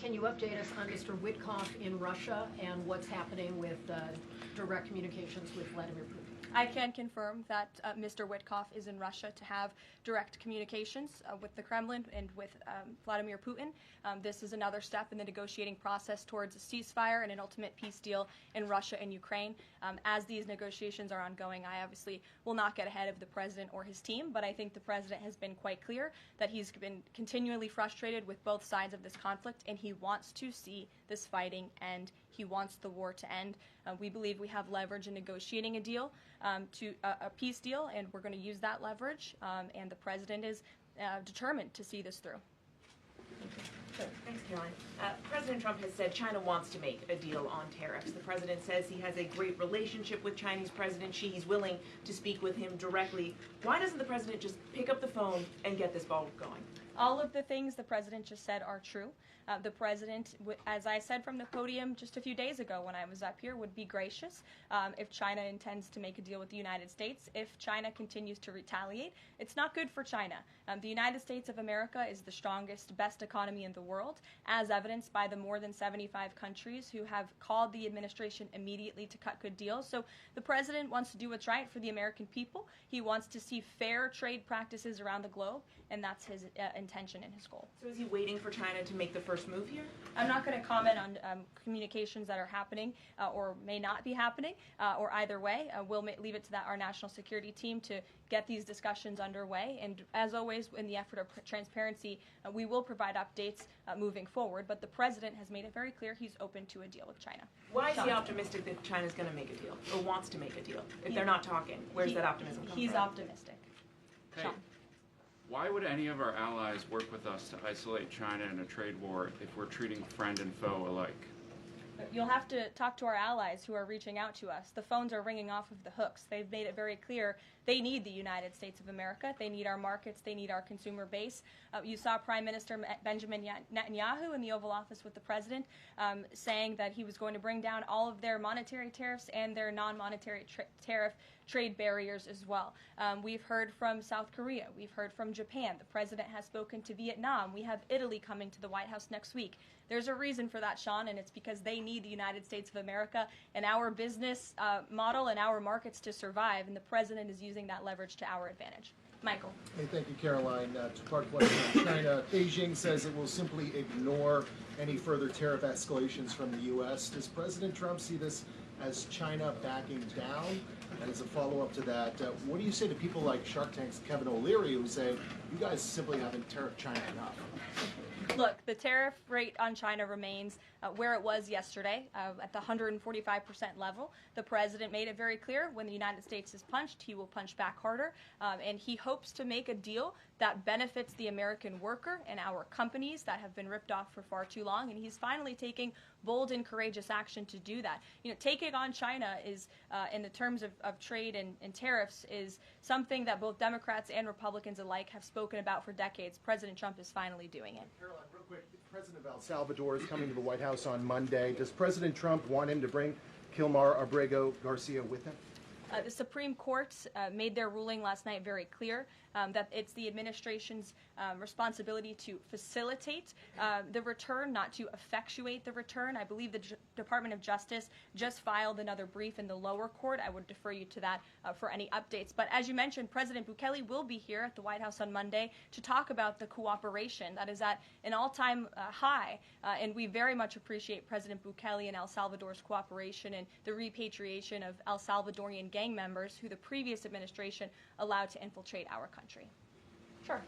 Can you update us on Mr. Witkoff in Russia and what's happening with direct communications with Vladimir Putin? I can confirm that Mr. Witkoff is in Russia to have direct communications with the Kremlin and with Vladimir Putin. This is another step in the negotiating process towards a ceasefire and an ultimate peace deal in Russia and Ukraine. As these negotiations are ongoing, I obviously will not get ahead of the president or his team, but I think the president has been quite clear that he's been continually frustrated with both sides of this conflict, and he wants to see this fighting end. He wants the war to end. We believe we have leverage in negotiating a deal, to a peace deal, and we're going to use that leverage, and the president is determined to see this through. Sure. Thanks, Karoline. President Trump has said China wants to make a deal on tariffs. The president says he has a great relationship with Chinese President Xi. He's willing to speak with him directly. Why doesn't the president just pick up the phone and get this ball going? All of the things the president just said are true. The president, as I said from the podium just a few days ago when I was up here, would be gracious if China intends to make a deal with the United States. If China continues to retaliate, it's not good for China. The United States of America is the strongest, best economy in the world, as evidenced by the more than 75 countries who have called the administration immediately to cut good deals. So the president wants to do what's right for the American people. He wants to see fair trade practices around the globe, and that's his intention and his goal. So is he waiting for China to make the first move here? I'm not going to comment on communications that are happening or may not be happening, or either way. We'll leave it to our national security team to get these discussions underway. And as always, in the effort of transparency, we will provide updates moving forward. But the president has made it very clear he's open to a deal with China. Why is he optimistic that China's going to make a deal or wants to make a deal? If they're not talking, where's that optimism come from? He's optimistic. Hey, Sean. why would any of our allies work with us to isolate China in a trade war if we're treating friend and foe alike? You'll have to talk to our allies who are reaching out to us. The phones are ringing off of the hooks. They've made it very clear they need the United States of America. They need our markets. They need our consumer base. You saw Prime Minister Benjamin Netanyahu in the Oval Office with the president saying that he was going to bring down all of their monetary tariffs and their non-monetary tariff trade barriers as well. We've heard from South Korea. We've heard from Japan. The president has spoken to Vietnam. We have Italy coming to the White House next week. There's a reason for that, Sean, and it's because they need the United States of America and our business model and our markets to survive, and the president is using that leverage to our advantage. Michael. Hey, thank you, Karoline. Two-part question on China. Beijing says it will simply ignore any further tariff escalations from the U.S. Does President Trump see this as China backing down? And as a follow-up to that, what do you say to people like Shark Tank's Kevin O'Leary who say, you guys simply haven't tariffed China enough? Look, the tariff rate on China remains where it was yesterday, at the 145% level. The president made it very clear when the United States is punched, he will punch back harder, and he hopes to make a deal that benefits the American worker and our companies that have been ripped off for far too long, and he's finally taking bold and courageous action to do that. You know, taking on China is, in the terms of trade and tariffs, is something that both Democrats and Republicans alike have spoken about for decades. President Trump is finally doing it. Caroline, real quick, the president of El Salvador is coming to the White House on Monday. Does President Trump want him to bring Kilmar Abrego Garcia with him? The Supreme Court made their ruling last night very clear that it's the administration's responsibility to facilitate the return, not to effectuate the return. I believe the Department of Justice just filed another brief in the lower court. I would defer you to that for any updates. But as you mentioned, President Bukele will be here at the White House on Monday to talk about the cooperation that is at an all-time high. And we very much appreciate President Bukele and El Salvador's cooperation and the repatriation of El Salvadorian gang members who the previous administration allowed to infiltrate our country. Sure.